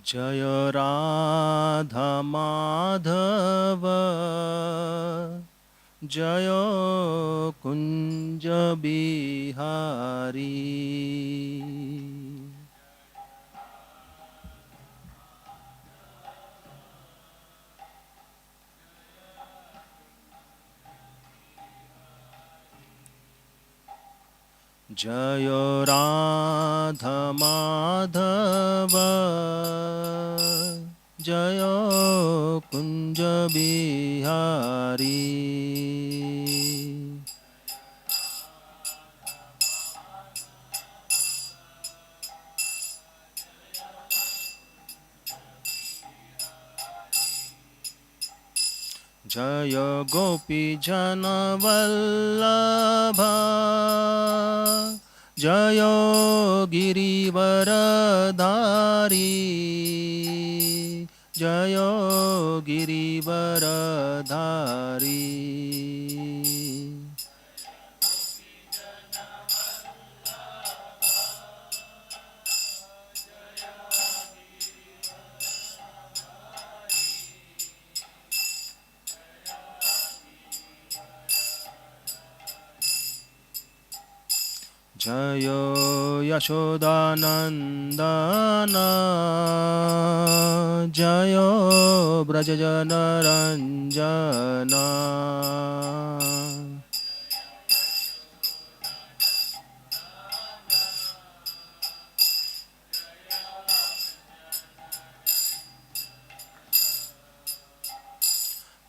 जय राधा माधव जय कुंज बिहारी। जय राधा माधव जय कुंज बिहारी। जय गोपी जन वल्लभ जय गिरिवरधारी। जय गिरिवरधारी। जय यशोदानंदन जय ब्रजजनरंजन।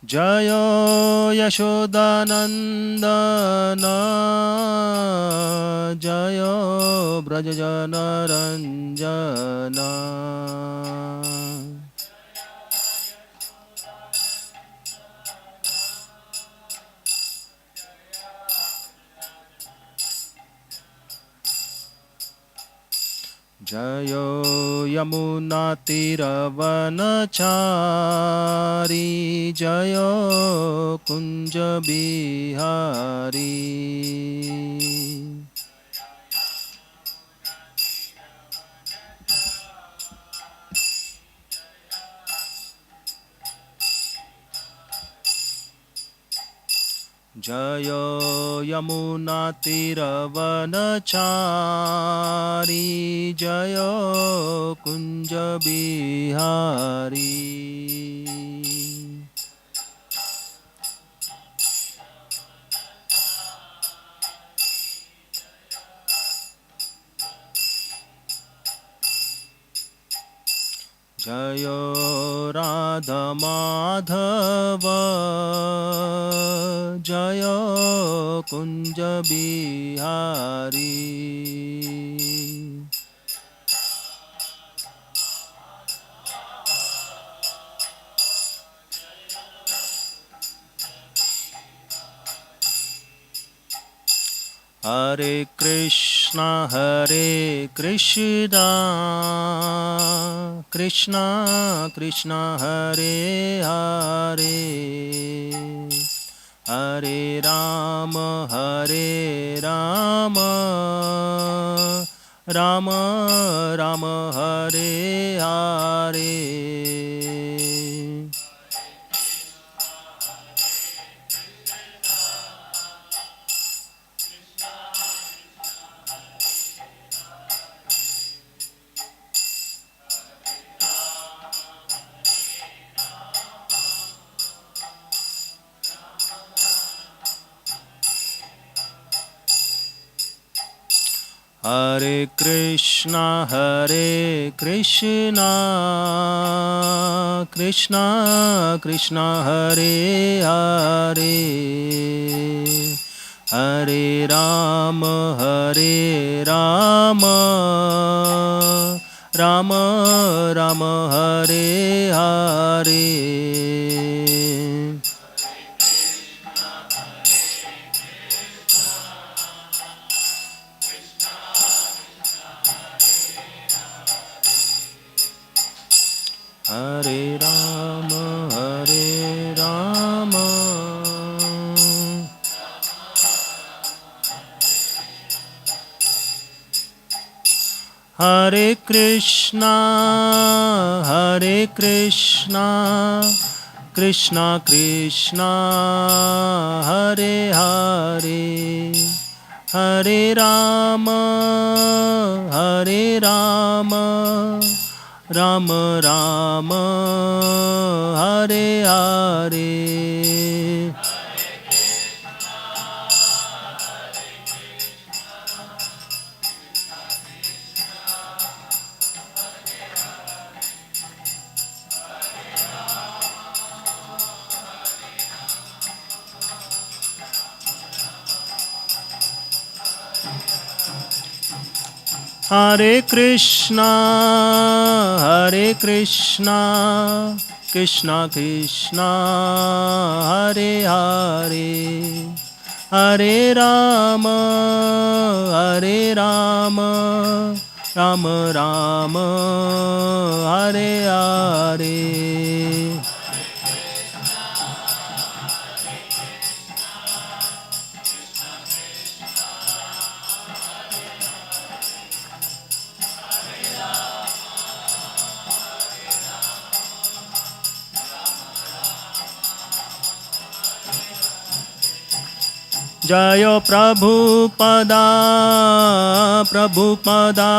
जय यशोदानंदन जय ब्रजजनरंजन। जय यमुना तीरवनचारी जय कुंज बिहारी। जय यमुना तीरवनचारी जय कुंज बिहारी। जय राधा माधव जय कुंज बिहारी। हरे कृष्णा कृष्णा कृष्णा हरे हरे। हरे Ram Ram Ram Hare Hare. Hare Krishna Krishna Krishna Hare Hare। Hare Ram Ram Ram Hare Hare। Hare Ram Hare Krishna, Hare Krishna, Krishna Krishna, Hare Hare, Hare Rama, Hare Rama, Rama Rama, Hare Hare. Hare Krishna, Hare Krishna, Krishna Krishna, Hare Hare, Hare Rama, Hare Rama, Rama Rama, Hare Hare. Jaya Prabhupada, Prabhupada,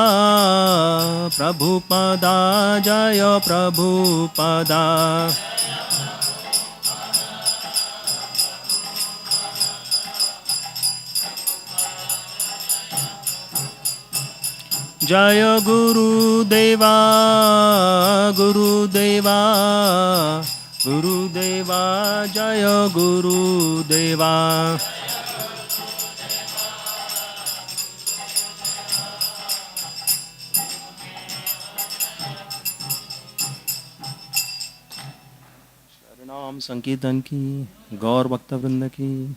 Prabhupada, Jaya Prabhupada. Jaya Guru Deva, Guru Deva, Guru Deva, Jaya Guru Deva. नाम संकीर्तन की, गौर भक्त वृंद की।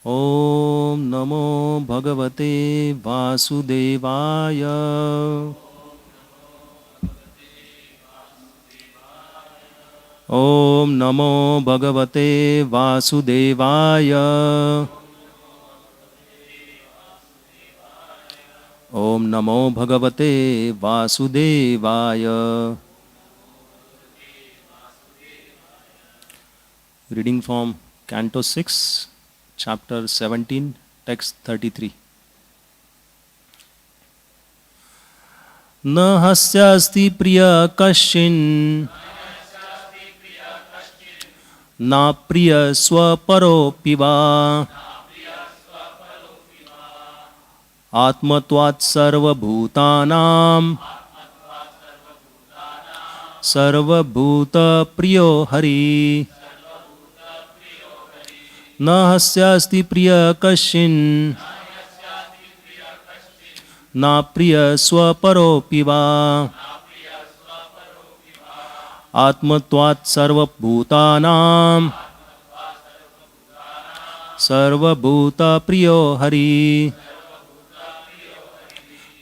ओम नमो भगवते वासुदेवाय। ओम नमो भगवते वासुदेवाय। ओम नमो भगवते वासुदेवाय। Reading from Canto 6, Chapter 17, Text 33. न हस्यास्ति प्रिय कश्चिन् न प्रिय स्वपरोऽपि वा आत्मत्वात् सर्वभूतानां सर्वभूतप्रियो हरि। न हस्यास्ति प्रिय कश्चिन् न प्रिय स्वपरोऽपि वा आत्मत्वात् सर्वभूतानां सर्वभूतप्रियो हरि।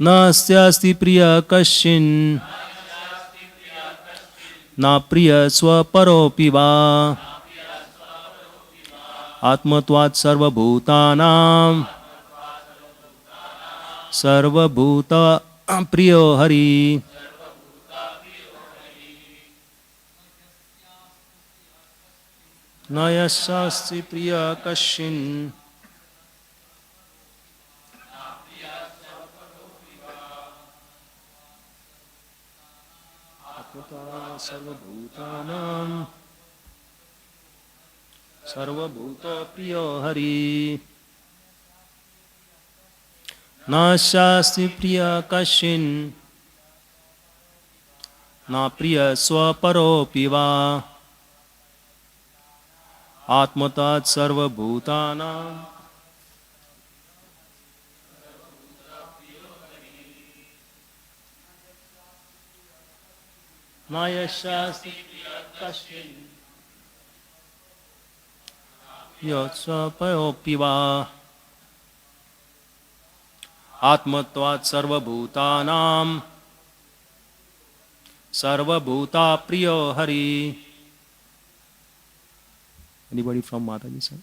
न हस्यास्ति प्रिय कश्चिन् न प्रिय स्वपरोऽपि वा आत्मत्वात् सर्वभूतानां सर्वभूतप्रियो हरि। न यस्यास्ति प्रिय कश्चिन् सर्वभूतानां सर्वभूतप्रियो हरि। न शास्ति प्रिय कश्चिन् न प्रिय स्वपरोऽपि वा आत्मतात् सर्वभूतानां न यस्यास्ति कश्चिन् यत्स्वपरोऽपि वा आत्मत्वात् सर्वभूतानां सर्वभूतप्रियो Hari. Anybody from Mataji sir?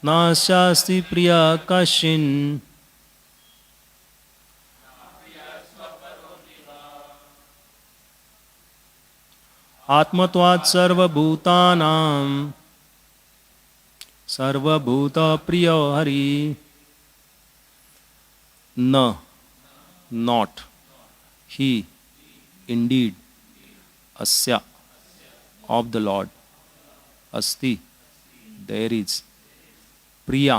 नास्यास्ति प्रिया कश्चिन् आत्मत्वात् सर्वभूतानां सर्वभूतप्रियो हरि न not he indeed asya of the Lord asti there is priya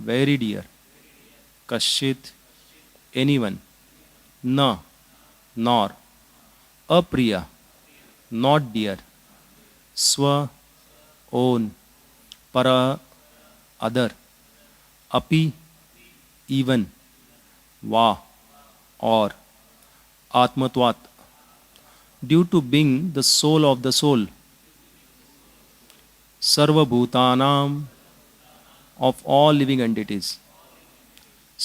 very dear kashit anyone na nor apriya not dear swa own para other api even va or atmatvat due to being the soul of the soul sarva bhutanam of all living entities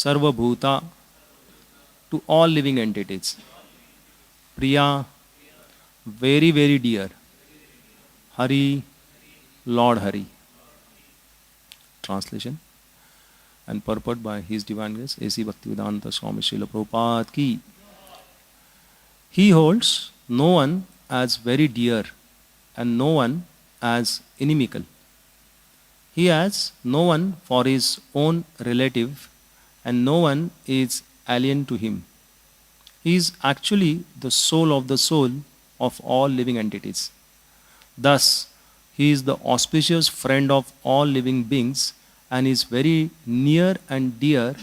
sarva bhuta to all living entities priya very very dear hari Lord Hari. Translation and purport by His Divine Grace A.C. Bhaktivedanta Swami Srila Prabhupada ki. He holds no one as very dear and no one as inimical. He has no one for his own relative and no one is alien to him. He is actually the soul of the soul of all living entities. Thus, he is the auspicious friend of all living beings and is very near and dear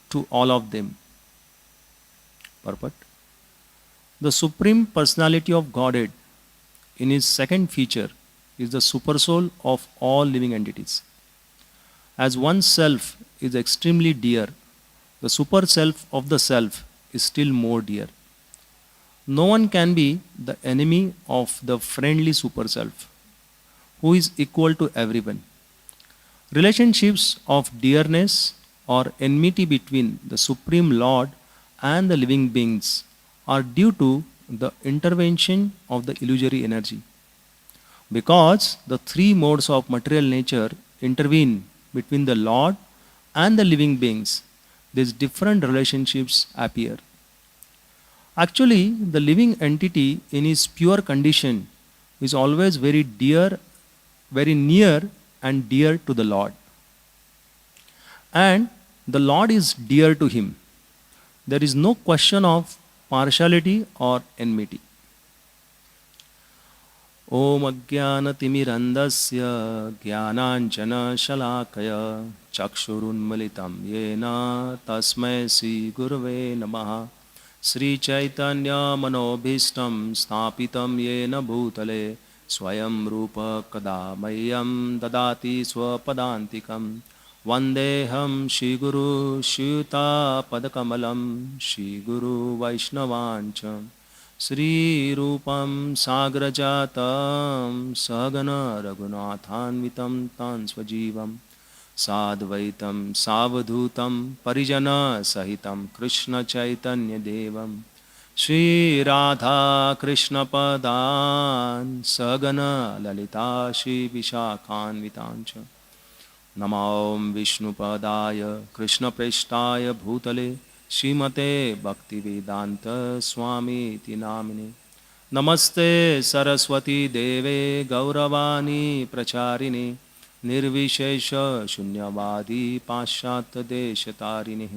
to all of them. Purport. The Supreme Personality of Godhead in his second feature is the supersoul of all living entities. As one's self is extremely dear, the super self of the self is still more dear. No one can be the enemy of the friendly super self, who is equal to everyone. Relationships of dearness or enmity between the Supreme Lord and the living beings are due to the intervention of the illusory energy. Because the three modes of material nature intervene between the Lord and the living beings, these different relationships appear. Actually, the living entity in his pure condition is always very dear, very near and dear to the Lord. And the Lord is dear to him. There is no question of partiality or enmity. Om Ajnanatimirandasya Jnananjana Shalakaya Chakshurunmalitam Yena Tasmai Sri Gurave Namaha Sri Chaitanya Manobhishtam Sthapitam Yena Bhutale Swayam Rupa Kadamayam Dadati Swapadantikam Vandeham Shri Guru Shuta Padakamalam Shri Guru Vaishnavancham Sri Rupam Sagrajatam Sagana Raghunathanvitam Tan Swajivam Sadvaitam Savadhutam Parijana Sahitam Krishna Chaitanya Devam Shri Radha Krishna Padan Sagana Lalita Shri Vishakhanvitancha Namam Vishnu Padaya Krishna Preshtaya Bhutale Srimate Bhaktivedanta Swami Iti Namine Namaste Saraswati Deve Gauravani Pracharine Nirvishesha Shunyavadi Pashat Deshatarine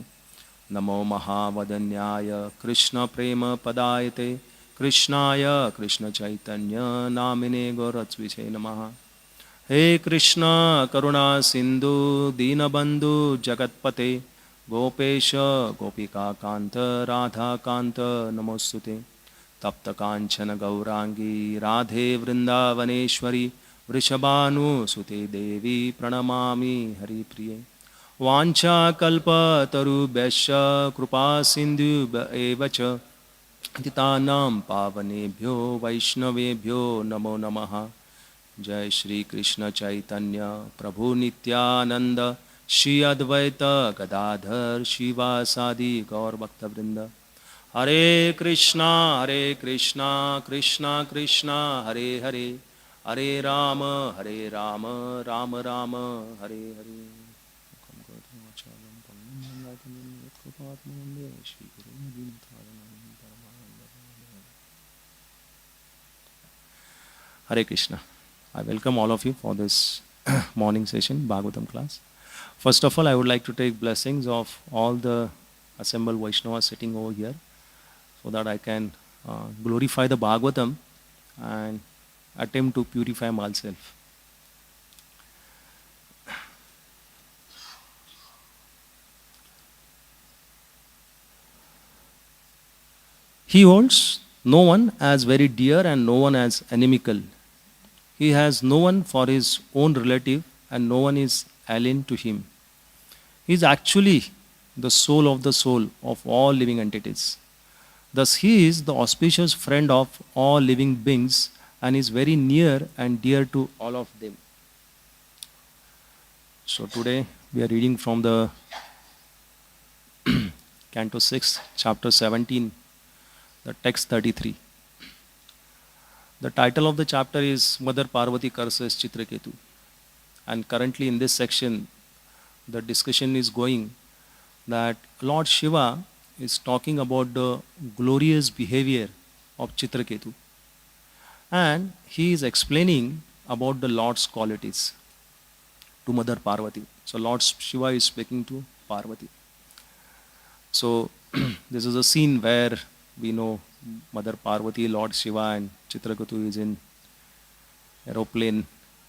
Namo Mahavadanyaya Krishna Prema Padayate Krishnaya Krishna Chaitanya Namine Goratsviche Namaha He Krishna Karuna Sindhu Dinabandhu Jagatpate Gopesha Gopika Kanta Radha Kanta Namostute Tapta Kanchana Gaurangi Radhe Vrindavaneshwari Vrishabhanu Sute Devi Pranamami Hari Priye Vancha Kalpa Tarubhyasya Krupa Sindhu Evacha Titanam Pavanebhyo Vaishnavebhyo Namo Namaha Jai Shri Krishna Chaitanya Prabhu Nityananda Shri Advaita Gadadhar Shivasadi Gaur Bhakta Vrinda Hare Krishna Krishna Krishna Hare Hare Hare Rama, Hare Rama, Rama Rama, Hare Hare. Hare Krishna. I welcome all of you for this morning session, Bhagavatam class. First of all, I would like to take blessings of all the assembled Vaishnavas sitting over here so that I can glorify the Bhagavatam and attempt to purify myself. He holds no one as very dear and no one as inimical. He has no one for his own relative and no one is alien to him. He is actually the soul of all living entities. Thus he is the auspicious friend of all living beings and is very near and dear to all of them. So today we are reading from the Canto 6, Chapter 17, the text 33. The title of the chapter is Mother Parvati Curses Chitraketu. And currently in this section, the discussion is going that Lord Shiva is talking about the glorious behavior of Chitraketu. And he is explaining about the Lord's qualities to Mother Parvati. So Lord Shiva is speaking to Parvati. So this is a scene where we know Mother Parvati, Lord Shiva and Chitraketu is in aeroplane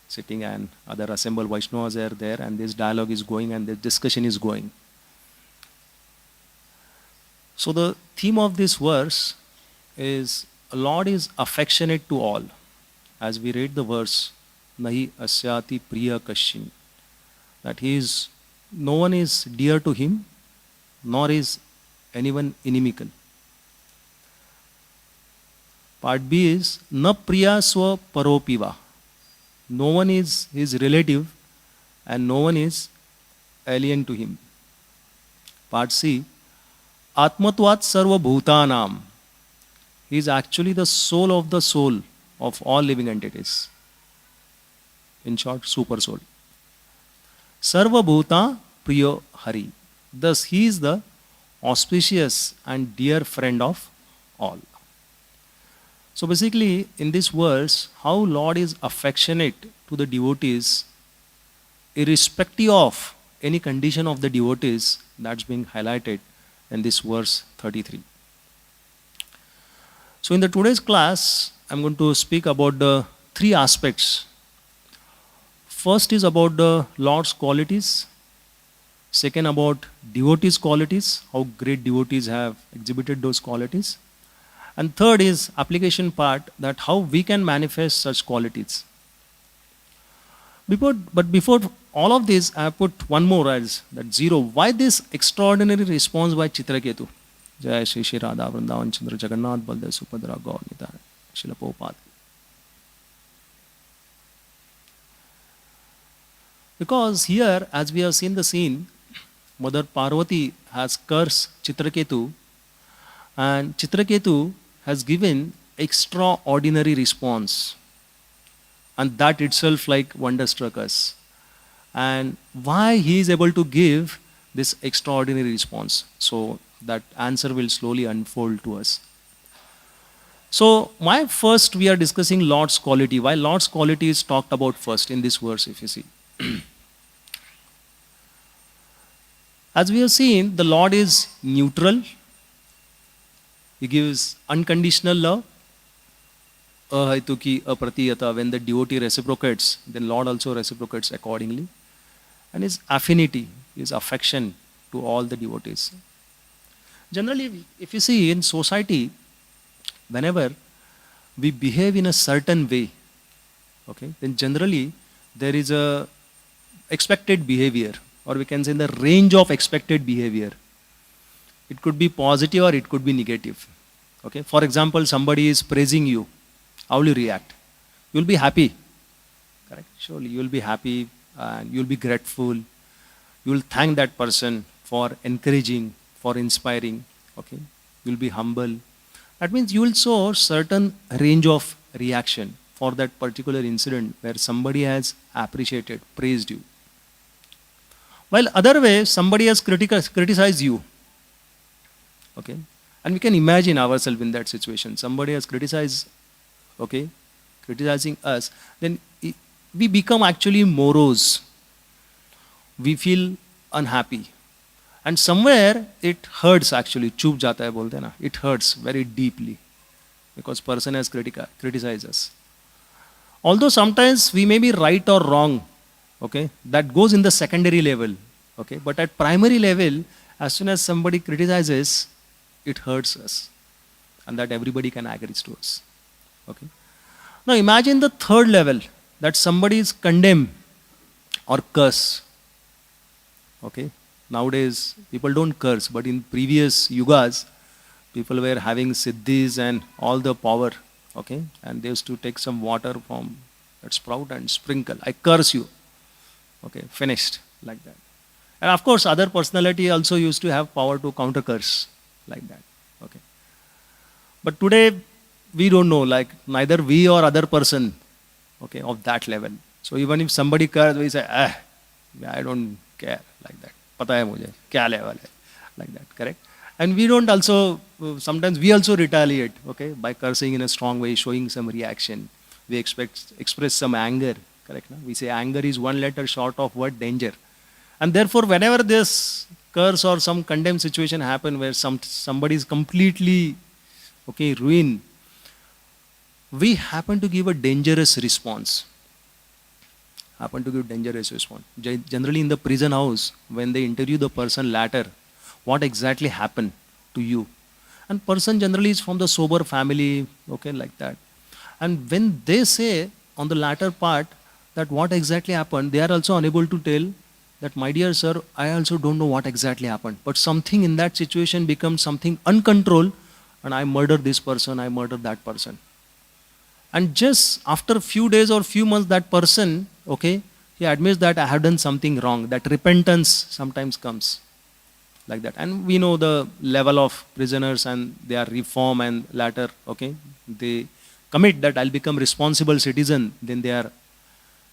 sitting and other assembled Vaishnavas are there and this dialogue is going and the discussion is going. So the theme of this verse is Lord is affectionate to all. As we read the verse, Nahi asyati priya kashin, that no one is dear to him, nor is anyone inimical. Part B is Na priya swa paropiva. No one is his relative and no one is alien to him. Part C, Atmatvat sarva bhutanam. He is actually the soul of all living entities. In short, super soul. Sarva bhuta priyo hari. Thus he is the auspicious and dear friend of all. So basically, in this verse, how Lord is affectionate to the devotees, irrespective of any condition of the devotees, that's being highlighted in this verse 33. So in the today's class, I'm going to speak about the three aspects. First is about the Lord's qualities. Second, about devotees' qualities, how great devotees have exhibited those qualities. And third is application part, that how we can manifest such qualities. But before all of this, I have put one more as that zero. Why this extraordinary response by Chitraketu? Jai Shri Shri Radha Vrindavan Chandra Jagannath Baldev Subhadra Gaur Nitai Srila Prabhupada. Because here, as we have seen the scene, Mother Parvati has cursed Chitraketu and Chitraketu has given extraordinary response. And that itself like wonderstruck us. And why he is able to give this extraordinary response? So that answer will slowly unfold to us. So why first we are discussing Lord's quality? Why Lord's quality is talked about first in this verse, if you see. As we have seen, the Lord is neutral. He gives unconditional love. Ahaituki apratiyata. When the devotee reciprocates, then Lord also reciprocates accordingly. And his affinity, his affection to all the devotees. Generally, if you see in society, whenever we behave in a certain way, okay, then generally there is a expected behavior, or we can say the range of expected behavior. It could be positive or it could be negative. Okay, for example, somebody is praising you. How will you react? You will be happy. Correct? Surely you will be happy and you will be grateful. You will thank that person for encouraging, for inspiring. Okay, you will be humble. That means you will show certain range of reaction for that particular incident where somebody has appreciated, praised you. While other way, somebody has criticized you. Okay? And we can imagine ourselves in that situation. Somebody has criticized, okay, criticizing us, then we become actually morose. We feel unhappy. And somewhere it hurts actually. Chup jata hai bolte na. It hurts very deeply because person has criticized us. Although sometimes we may be right or wrong, okay, that goes in the secondary level, okay, but at primary level, as soon as somebody criticizes, it hurts us, and that everybody can agree to us, okay. Now imagine the third level, that somebody is condemn or curse, okay. Nowadays people don't curse, but in previous yugas, people were having siddhis and all the power, okay, and they used to take some water from that sprout and sprinkle. I curse you, okay, finished, like that. And of course, other personality also used to have power to counter curse, like that, okay. But today, we don't know, like neither we or other person, okay, of that level. So even if somebody curse, we say, I don't care, like that. Pata hai mujhe, kya level hai, like that, correct? And we don't also, sometimes we also retaliate, okay, by cursing in a strong way, showing some reaction. We express some anger, correct? No? We say anger is one letter short of word danger. And therefore, whenever this curse or some condemned situation happen where somebody is completely, okay, ruined, we happen to give a dangerous response. Generally in the prison house, when they interview the person later, what exactly happened to you? And person generally is from the sober family, okay, like that. And when they say on the latter part that what exactly happened, they are also unable to tell that, my dear sir, I also don't know what exactly happened. But something in that situation becomes something uncontrolled, and I murdered this person, I murdered that person. And just after a few days or few months, that person, okay, he admits that I have done something wrong. That repentance sometimes comes, like that. And we know the level of prisoners, and they are reform, and later, okay, they commit that I'll become responsible citizen, then they are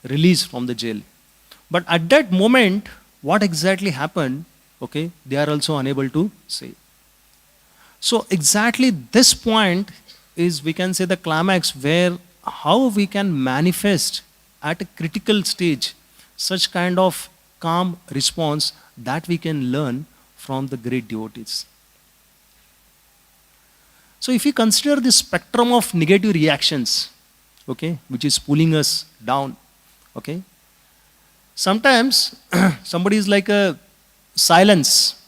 released from the jail. But at that moment, what exactly happened, okay, they are also unable to say. So exactly this point is, we can say, the climax where how we can manifest at a critical stage such kind of calm response that we can learn from the great devotees. So if you consider the spectrum of negative reactions, okay, which is pulling us down, okay, sometimes somebody is like a silence,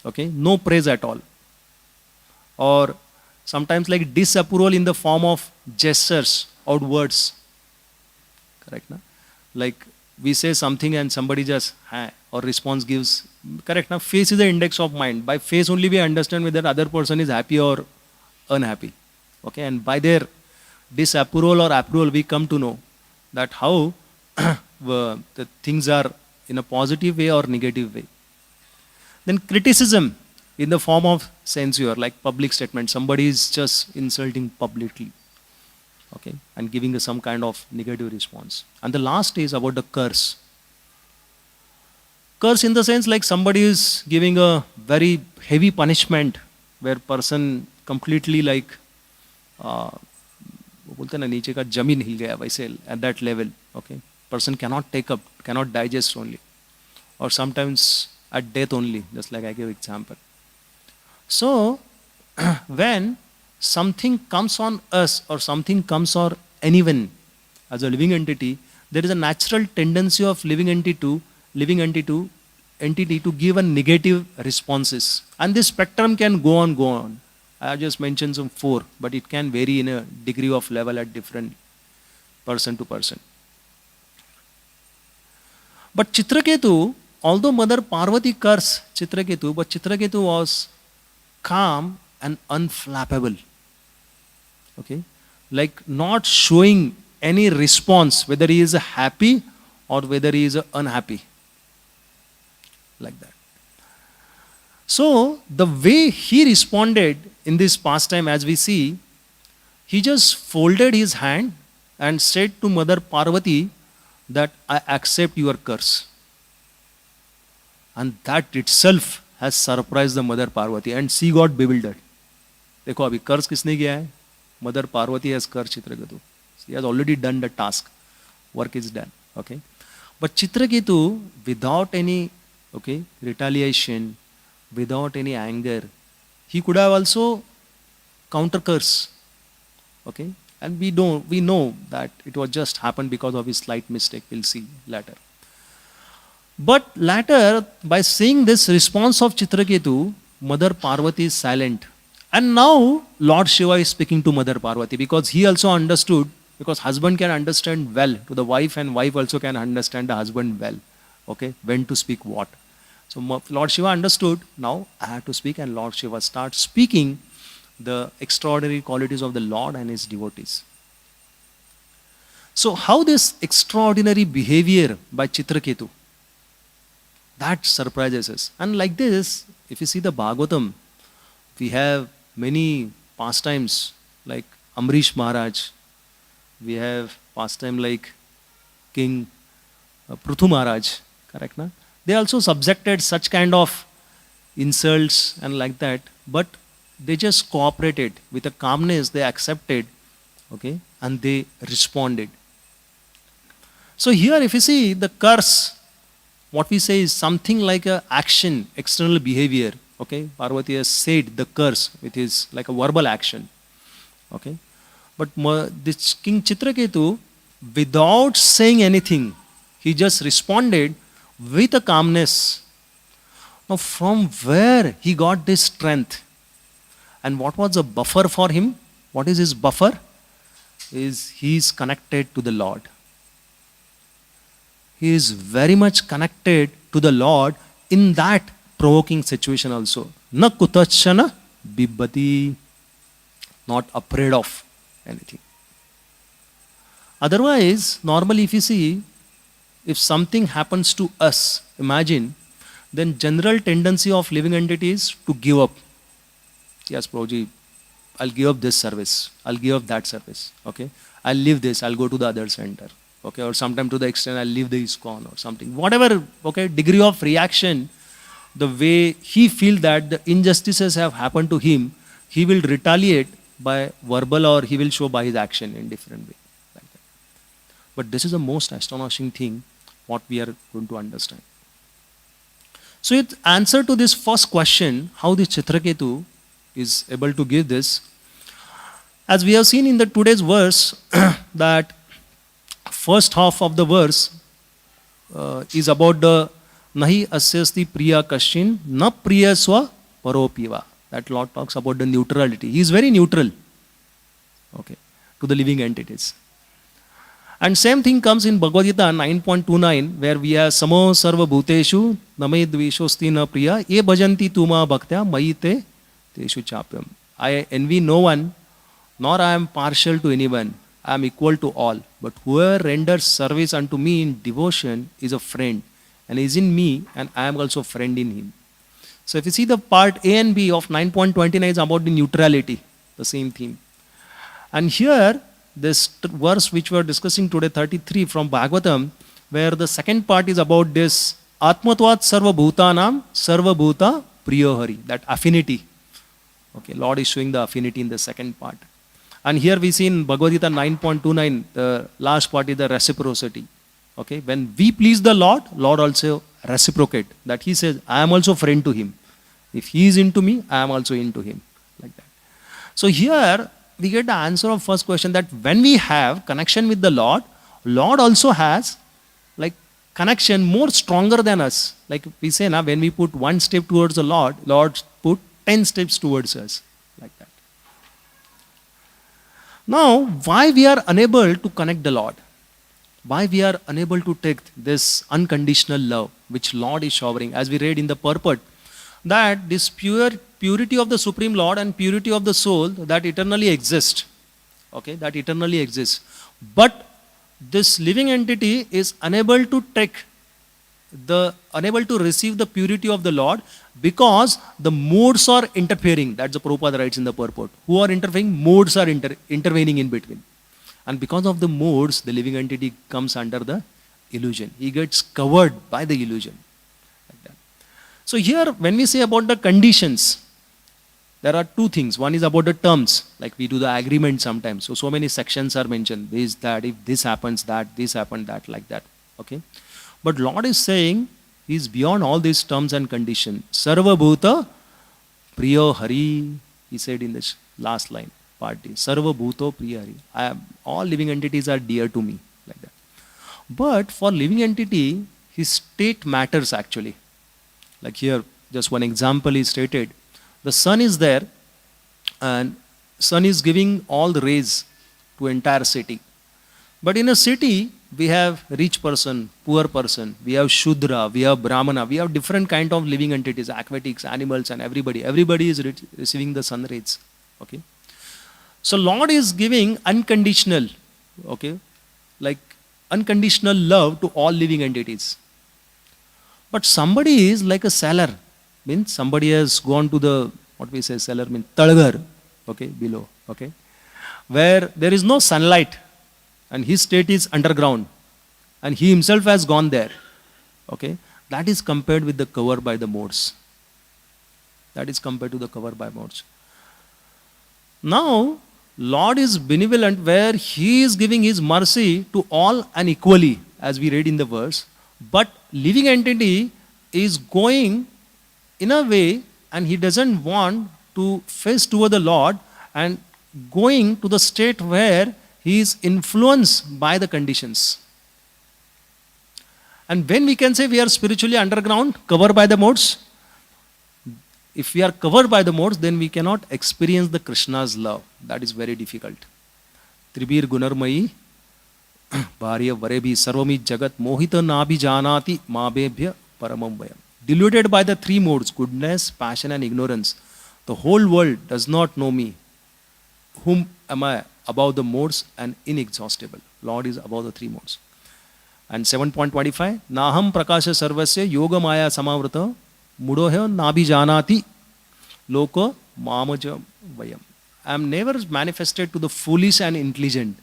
okay, no praise at all. Or sometimes like disapproval in the form of gestures or words, correct? Na? Like we say something and somebody just, or response gives, correct? Na? Face is the index of mind. By face only we understand whether other person is happy or unhappy, okay? And by their disapproval or approval, we come to know that how the things are in a positive way or negative way. Then criticism in the form of censure, like public statement. Somebody is just insulting publicly, okay, and giving some kind of negative response. And the last is about the curse. Curse in the sense like somebody is giving a very heavy punishment where person completely like, बोलते ना नीचे का जमीन हिल गया वैसे, at that level, okay. Person cannot take up, cannot digest only, or sometimes at death only, just like I gave example. So when something comes on us or something comes on anyone as a living entity, there is a natural tendency of living entity to give a negative responses. And this spectrum can go on. I have just mentioned some 4, but it can vary in a degree of level at different person to person. But Chitraketu, although Mother Parvati cursed Chitraketu, but Chitraketu was calm and unflappable, okay, like not showing any response whether he is happy or whether he is unhappy, like that. So the way he responded in this pastime, as we see, he just folded his hand and said to Mother Parvati that I accept your curse. And that itself has surprised the Mother Parvati and she got bewildered. देखो अभी कर्ज किसने किया है? Mother Parvati has cursed Chitraketu. She has already done the task. Work is done. Okay. But Chitraketu, without any retaliation, without any anger, he could have also counter curse. Okay. And we know that it was just happened because of his slight mistake. We'll see later. But later, by seeing this response of Chitraketu, Mother Parvati is silent. And now Lord Shiva is speaking to Mother Parvati because he also understood, because husband can understand well to the wife and wife also can understand the husband well. Okay, when to speak what. So Lord Shiva understood, now I have to speak, and Lord Shiva starts speaking the extraordinary qualities of the Lord and his devotees. So how this extraordinary behavior by Chitraketu, that surprises us. And like this, if you see the Bhagavatam, we have many pastimes like Amrish Maharaj, we have pastime like King Prithu Maharaj, correct na? They also subjected such kind of insults and like that, but they just cooperated with a calmness, they accepted, okay, and they responded. So here if you see the curse, what we say is something like a action, external behavior. Okay, Parvati has said the curse, which is like a verbal action. Okay, but this King Chitraketu, without saying anything, he just responded with a calmness. Now, from where he got this strength, and what was the buffer for him? What is his buffer? Is he is connected to the Lord. He is very much connected to the Lord in that provoking situation also. Na kutachana bibbati, not afraid of anything. Otherwise, normally if you see, if something happens to us, imagine, then general tendency of living entities to give up. Yes, Prabhuji, I'll give up this service, I'll give up that service, okay? I'll leave this, I'll go to the other center, okay? Or sometime to the extent I'll leave the ISKCON or something. Whatever, okay, degree of reaction, the way he feels that the injustices have happened to him, he will retaliate by verbal or he will show by his action in different way. Like that. But this is the most astonishing thing what we are going to understand. So its answer to this first question, how this Chitraketu is able to give this, as we have seen in the today's verse, that first half of the verse is about the Nahi asyasti priya kashin na priya swa paropiva. That Lord talks about the neutrality. He is very neutral, okay, to the living entities. And same thing comes in Bhagavad Gita 9.29, where we have Samo Sarva Bhuteshu Name Dvishosti na priya Ye bhajanti tuma bhaktya mayite teshu chapyam. I envy no one, nor I am partial to anyone. I am equal to all. But whoever renders service unto me in devotion is a friend, and is in me, and I am also a friend in him. So if you see the part A and B of 9.29 is about the neutrality, the same theme. And here, this verse which we are discussing today, 33 from Bhagavatam, where the second part is about this Atmatvat Sarva Bhutanam Sarva Bhuta Priyo Hari, that affinity. Okay, Lord is showing the affinity in the second part. And here we see in Bhagavad Gita 9.29, the last part is the reciprocity. Okay, when we please the Lord, Lord also reciprocate. That he says, I am also friend to him. If he is into me, I am also into him. Like that. So here we get the answer of first question, that when we have connection with the Lord, Lord also has like connection more stronger than us. Like we say now, when we put one step towards the Lord, Lord put 10 steps towards us. Like that. Now, why we are unable to connect the Lord? Why we are unable to take this unconditional love which Lord is showering, as we read in the purport, that this purity of the Supreme Lord and purity of the soul that eternally exists. Okay, that eternally exists. But this living entity is unable to receive the purity of the Lord because the modes are interfering. That's the Prabhupada writes in the purport. Who are interfering? Modes are intervening in between. And because of the modes, the living entity comes under the illusion. He gets covered by the illusion. Like that. So here, when we say about the conditions, there are two things. One is about the terms, like we do the agreement sometimes. So many sections are mentioned. This, that, if this happens, that, this happened, that, like that. Okay. But Lord is saying, He is beyond all these terms and conditions. Sarva Bhuta Priyo Hari, He said in this last line, part D. Sarva Bhuto Priya Hari. All living entities are dear to me, like that. But for living entity, his state matters actually. Like here, just one example is stated. The sun is there, and sun is giving all the rays to entire city. But in a city, we have rich person, poor person, we have Shudra, we have Brahmana, we have different kind of living entities, aquatics, animals, and everybody. Everybody is receiving the sun rays. Okay. So Lord is giving unconditional, okay, like unconditional love to all living entities. But somebody is like a seller, means somebody has gone to the, what we say seller means Talgar, okay, below, okay, where there is no sunlight and his state is underground and he himself has gone there, okay. That is compared with the cover by the modes. That is compared to the cover by modes. Now, Lord is benevolent where He is giving His mercy to all and equally, as we read in the verse. But living entity is going in a way and he doesn't want to face toward the Lord and going to the state where he is influenced by the conditions. And when we can say we are spiritually underground, covered by the modes, if we are covered by the modes, then we cannot experience the Krishna's love. That is very difficult. Tribir Gunarmayi Bharya Varebhi Sarvami Jagat Mohita Nabi Janati Mabebhya Paramam Vayam. Deluded by the three modes, goodness, passion and ignorance, the whole world does not know me. Whom am I? Above the modes and inexhaustible. Lord is above the three modes. And 7.25, Naham Prakasha Sarvasya Yoga Maya Samavrata Mudohe Nabi Janati Loko Mamaja Vayam. I am never manifested to the foolish and intelligent.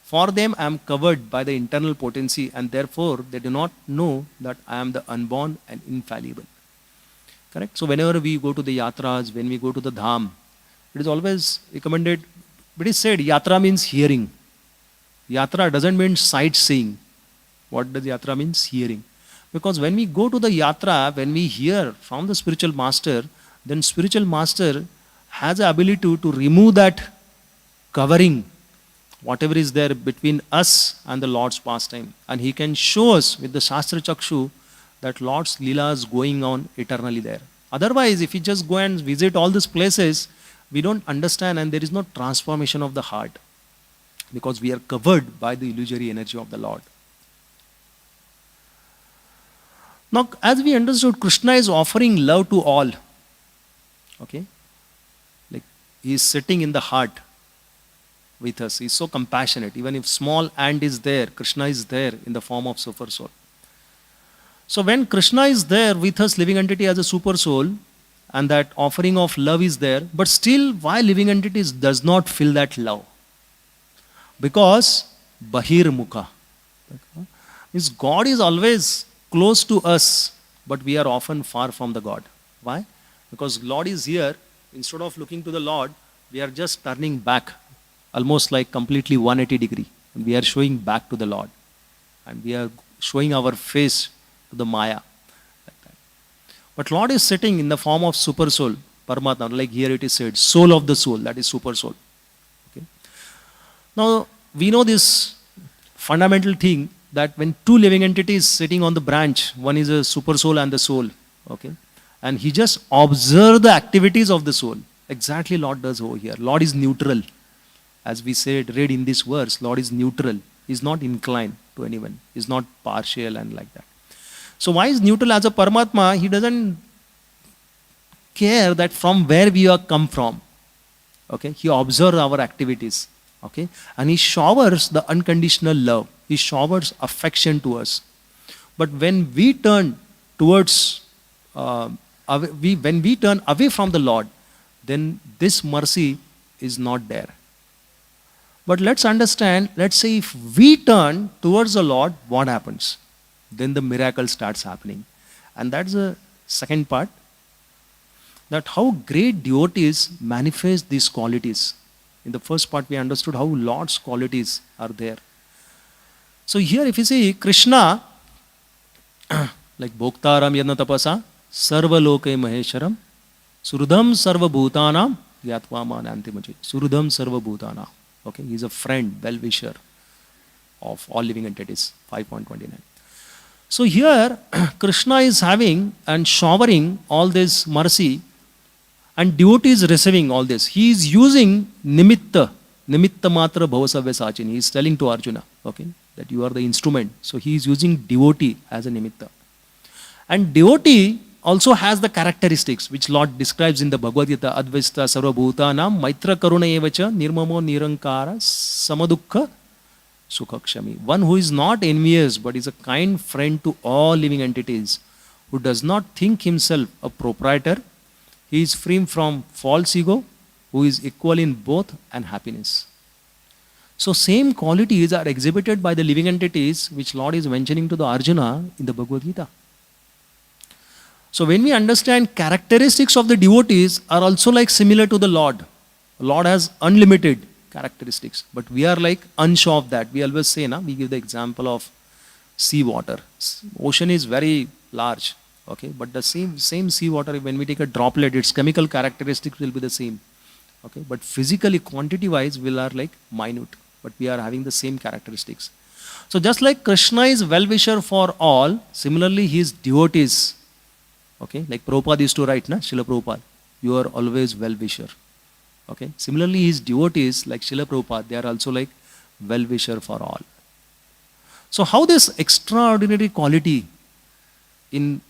For them I am covered by the internal potency and therefore they do not know that I am the unborn and infallible. Correct? So whenever we go to the yatras, when we go to the dham, it is always recommended, it is said yatra means hearing. Yatra doesn't mean sightseeing. What does yatra means? Hearing. Because when we go to the yatra, when we hear from the spiritual master, then spiritual master has the ability to remove that covering, whatever is there between us and the Lord's pastime. And he can show us with the Shastra Chakshu that Lord's Leela is going on eternally there. Otherwise, if we just go and visit all these places, we don't understand and there is no transformation of the heart. Because we are covered by the illusory energy of the Lord. Now, as we understood, Krishna is offering love to all. Okay? Like, he is sitting in the heart with us. He is so compassionate. Even if small ant is there, Krishna is there in the form of super soul. So when Krishna is there with us, living entity as a super soul, and that offering of love is there, but still why living entities does not feel that love? Because Bahir Mukha. Means God is always close to us, but we are often far from the God. Why? Because Lord is here. Instead of looking to the Lord, we are just turning back, almost like completely 180 degree. And we are showing back to the Lord. And we are showing our face to the Maya. Like that. But Lord is sitting in the form of super soul, Paramatma, like here it is said, soul of the soul, that is super soul. Okay. Now, we know this fundamental thing that when two living entities sitting on the branch, one is a super soul and the soul, okay, and he just observes the activities of the soul. Exactly Lord does over here. Lord is neutral. As we said, read in this verse, Lord is neutral. He is not inclined to anyone. He is not partial and like that. So why is neutral as a Paramatma? He doesn't care that from where we are come from. Okay, he observes our activities. Okay, and he showers the unconditional love. He showers affection to us. But when we turn towards, when we turn away from the Lord, then this mercy is not there. But let's understand, let's say if we turn towards the Lord, what happens? Then the miracle starts happening. And that's the second part, that how great devotees manifest these qualities. In the first part, we understood how Lord's qualities are there. So here, if you see Krishna, like Bhoktaram Yadna Tapasa, Sarva Loke Mahesharam, Surudham Sarva Bhutanam, Yatva Manantimaji. Surudham Sarva Bhutana. Okay, he is a friend, well-wisher of all living entities. 5.29. So here, Krishna is having and showering all this mercy, and devotee is receiving all this. He is using nimitta matra bhavasavya sachin. He is telling to Arjuna, okay, that you are the instrument. So he is using devotee as a nimitta. And devotee also has the characteristics which Lord describes in the Bhagavad Gita, Advaita Sarvabhutanam, Maitra Karuna Evacha, Nirmamo Nirankara, Samadukha, Sukhakshami. One who is not envious but is a kind friend to all living entities, who does not think himself a proprietor. He is free from false ego, who is equal in both and happiness. So same qualities are exhibited by the living entities which Lord is mentioning to the Arjuna in the Bhagavad Gita. So when we understand characteristics of the devotees are also like similar to the Lord. Lord has unlimited characteristics, but we are like unsure of that. We always say, we give the example of sea water. Ocean is very large, okay, but the same sea water, when we take a droplet, its chemical characteristics will be the same, okay, but physically, quantity-wise, we are like minute, but we are having the same characteristics. So just like Krishna is well-wisher for all, similarly his devotees, okay, like Prabhupada used to write, Srila Prabhupada, you are always well-wisher. Okay. Similarly, his devotees, like Srila Prabhupada, they are also like well-wisher for all. So how this extraordinary quality in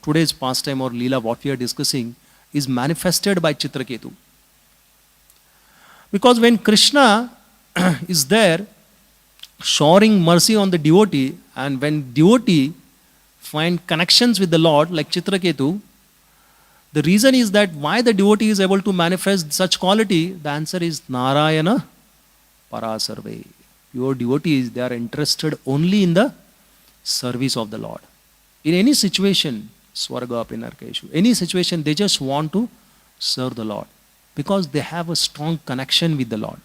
today's pastime or Leela, what we are discussing, is manifested by Chitraketu. Because when Krishna is there, showering mercy on the devotee, and when devotee find connections with the Lord, like Chitraketu, the reason is that why the devotee is able to manifest such quality, the answer is Narayana Parasarve. Your devotees, they are interested only in the service of the Lord. In any situation, Swarga Pinarkeshu, any situation, they just want to serve the Lord because they have a strong connection with the Lord.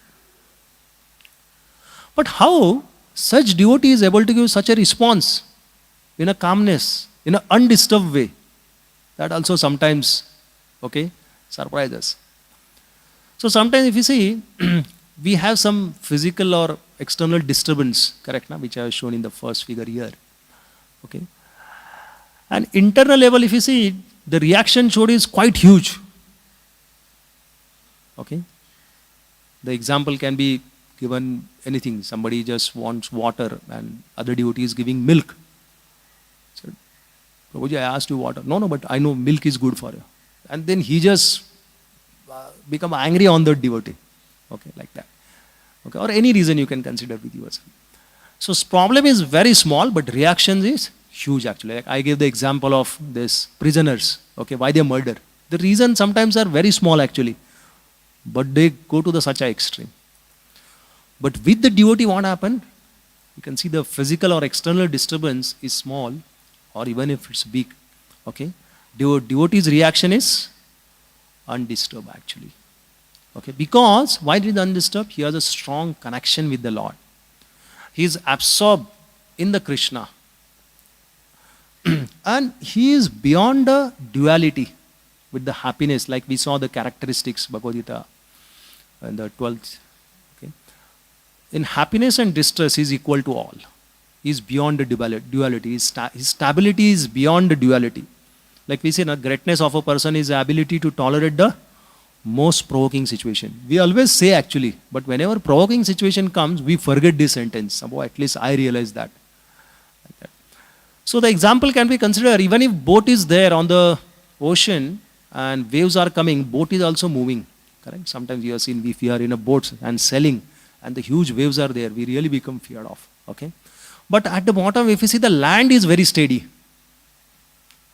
But how such devotee is able to give such a response in a calmness, in an undisturbed way? That also sometimes, okay, surprises. So sometimes if you see, we have some physical or external disturbance, correct, which I have shown in the first figure here. Okay. And internal level, if you see, the reaction showed is quite huge. Okay. The example can be given anything. Somebody just wants water and other devotee is giving milk. Prabhuji, I asked you water. No, but I know milk is good for you. And then he just become angry on the devotee. Okay, like that. Okay, or any reason you can consider with yourself. So problem is very small, but reaction is huge actually. Like I gave the example of this prisoners. Okay, why they murder. The reason sometimes are very small actually, but they go to the such a extreme. But with the devotee, what happened? You can see the physical or external disturbance is small, or even if it's big, okay, devotee's reaction is undisturbed actually. Okay, because why did undisturbed? He has a strong connection with the Lord. He is absorbed in the Krishna. And he is beyond the duality with the happiness, like we saw the characteristics, Bhagavad Gita, and the 12th. Okay. In happiness and distress, he is equal to all. He is beyond the duality. His stability is beyond the duality. Like we say, the greatness of a person is the ability to tolerate the most provoking situation. We always say actually, but whenever provoking situation comes, we forget this sentence. Somehow at least I realize that. Like that. So the example can be considered, even if boat is there on the ocean and waves are coming, boat is also moving. Correct? Sometimes you have seen if we are in a boat and sailing and the huge waves are there, we really become feared of. Okay? But at the bottom, if you see, the land is very steady.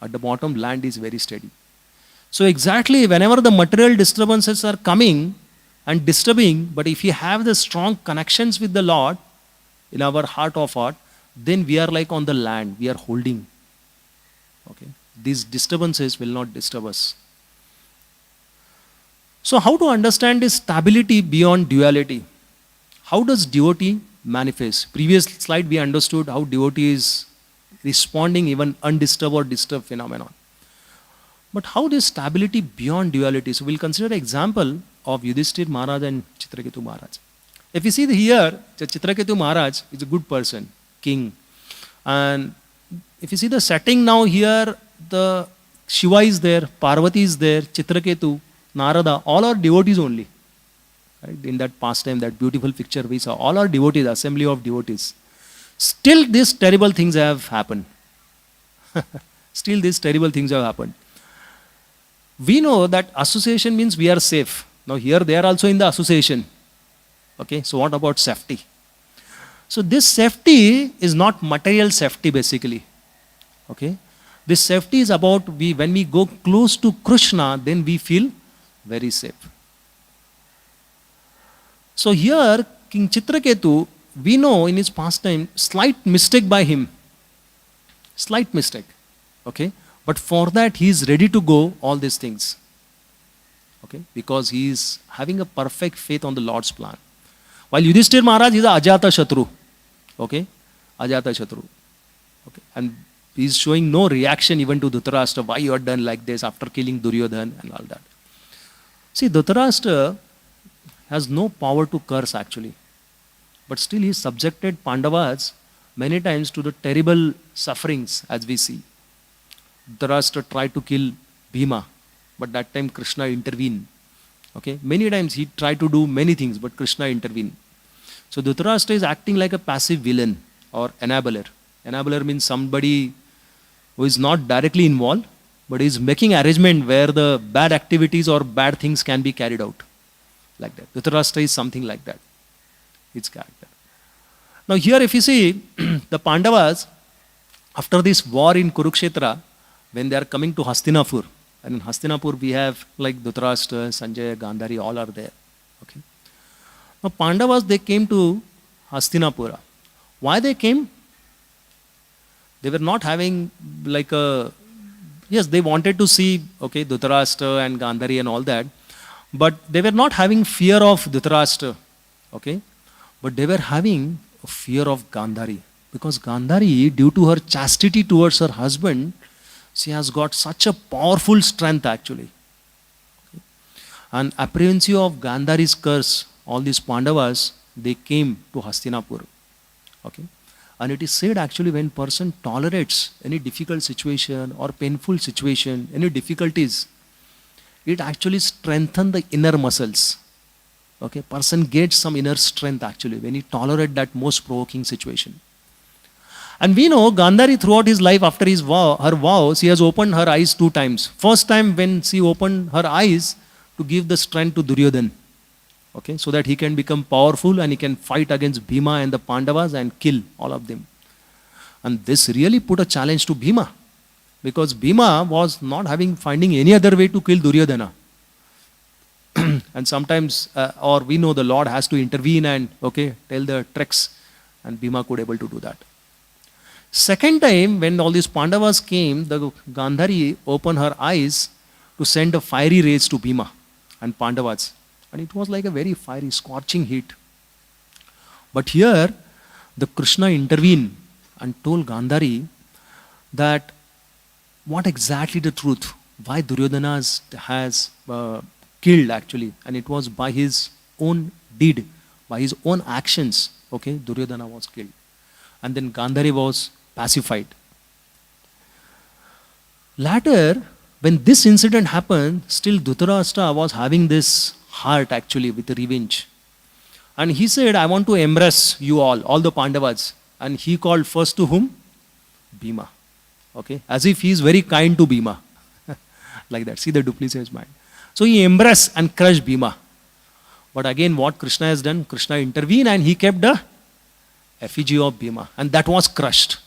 At the bottom, land is very steady. So exactly whenever the material disturbances are coming, and disturbing, but if we have the strong connections with the Lord in our heart of heart, then we are like on the land, we are holding. Okay, these disturbances will not disturb us. So how to understand this stability beyond duality? How does devotee manifest? Previous slide we understood how devotee is responding even undisturbed or disturbed phenomenon. But how this stability beyond duality? So we'll consider an example of Yudhishthir Maharaj and Chitraketu Maharaj. If you see here, Chitraketu Maharaj is a good person, king. And if you see the setting now here, the Shiva is there, Parvati is there, Chitraketu, Narada, all are devotees only. Right? In that pastime, that beautiful picture we saw, all are devotees, assembly of devotees. Still these terrible things have happened. Still these terrible things have happened. We know that association means we are safe. Now here they are also in the association. Okay, so what about safety? So this safety is not material safety basically. Okay, this safety is about when we go close to Krishna, then we feel very safe. So here King Chitraketu, we know in his pastime, slight mistake by him. Slight mistake. Okay, but for that he is ready to go all these things. Okay, because he is having a perfect faith on the Lord's plan. While Yudhishthir Maharaj is a Ajata Shatru. Okay, Ajata Shatru. Okay, and he is showing no reaction even to Dhritarashtra, why you are done like this after killing Duryodhan and all that. See, Dhritarashtra has no power to curse actually. But still he subjected Pandavas many times to the terrible sufferings as we see. Dhritarashtra tried to kill Bhima, but that time Krishna intervened. Okay, many times he tried to do many things, but Krishna intervened. So Dhritarashtra is acting like a passive villain or enabler. Enabler means somebody who is not directly involved, but is making arrangement where the bad activities or bad things can be carried out. Like that. Dhritarashtra is something like that. Its character. Now here if you see, the Pandavas, after this war in Kurukshetra, when they are coming to Hastinapur, and in Hastinapur we have like Dhritarashtra, Sanjaya, Gandhari, all are there. Okay. Now Pandavas, they came to Hastinapura. Why they came? They were not having like a, yes, they wanted to see, okay, Dhritarashtra and Gandhari and all that, but they were not having fear of Dhritarashtra, okay, but they were having a fear of Gandhari, because Gandhari, due to her chastity towards her husband, she has got such a powerful strength actually. Okay. And apprehensive of Gandhari's curse, all these Pandavas, they came to Hastinapur. Okay. And it is said actually when person tolerates any difficult situation or painful situation, any difficulties, it actually strengthens the inner muscles. Okay, person gets some inner strength actually when he tolerates that most provoking situation. And we know Gandhari throughout his life after his vow, her vow, she has opened her eyes 2 times. First time when she opened her eyes to give the strength to Duryodhan. Okay, so that he can become powerful and he can fight against Bhima and the Pandavas and kill all of them. And this really put a challenge to Bhima, because Bhima was not finding any other way to kill Duryodhana. And sometimes, or we know the Lord has to intervene and okay, tell the tricks, and Bhima could able to do that. Second time when all these Pandavas came, the Gandhari opened her eyes to send a fiery rays to Bhima and Pandavas. And it was like a very fiery, scorching heat. But here, the Krishna intervened and told Gandhari that what exactly the truth, why Duryodhana has killed actually, and it was by his own deed, by his own actions, okay, Duryodhana was killed. And then Gandhari was pacified. Later, when this incident happened, still Dhritarashtra was having this heart actually with revenge. And he said, I want to embrace you all the Pandavas. And he called first to whom? Bhima. Okay, as if he is very kind to Bhima. Like that, see the duplicitous mind. So he embraced and crushed Bhima. But again, what Krishna has done, Krishna intervened and he kept the effigy of Bhima. And that was crushed.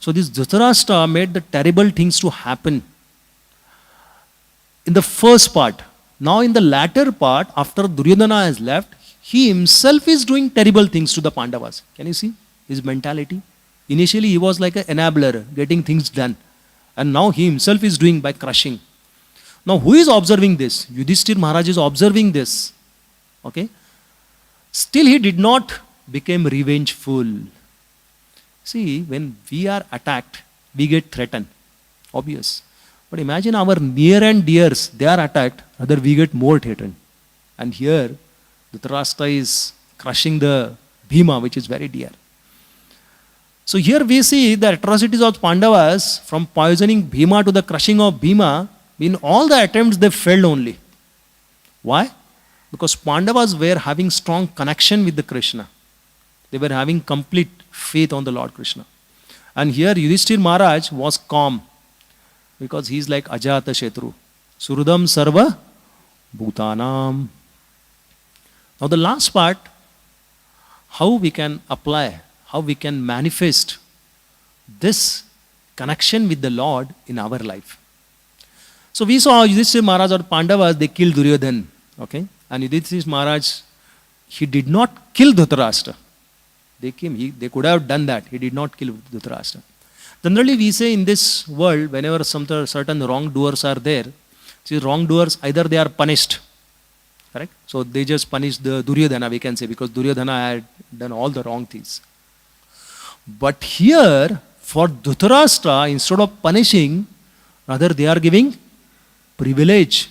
So this Dhritarashtra made the terrible things to happen in the first part. Now in the latter part, after Duryodhana has left, he himself is doing terrible things to the Pandavas. Can you see his mentality? Initially he was like an enabler, getting things done. And now he himself is doing by crushing. Now who is observing this? Yudhishthir Maharaj is observing this. Okay. Still he did not become revengeful. See, when we are attacked, we get threatened. Obvious. But imagine our near and dears, they are attacked, rather we get more threatened. And here, Dhritarashtra is crushing the Bhima, which is very dear. So here we see the atrocities of Pandavas, from poisoning Bhima to the crushing of Bhima. In all the attempts, they failed only. Why? Because Pandavas were having strong connection with the Krishna. They were having complete faith on the Lord Krishna. And here Yudhishthir Maharaj was calm, because he is like Ajata Shetru. Surudam Sarva Bhutanam. Now the last part, how we can apply, how we can manifest this connection with the Lord in our life. So we saw Yudhishthir Maharaj or Pandavas, they killed Duryodhan. Okay? And Yudhishthir Maharaj, he did not kill Dhritarashtra. They could have done that. He did not kill Dhritarashtra. Generally we say in this world, whenever some certain wrongdoers are there, see, wrongdoers, either they are punished. Correct? So they just punish the Duryodhana, we can say, because Duryodhana had done all the wrong things. But here, for Dhritarashtra, instead of punishing, rather they are giving privilege.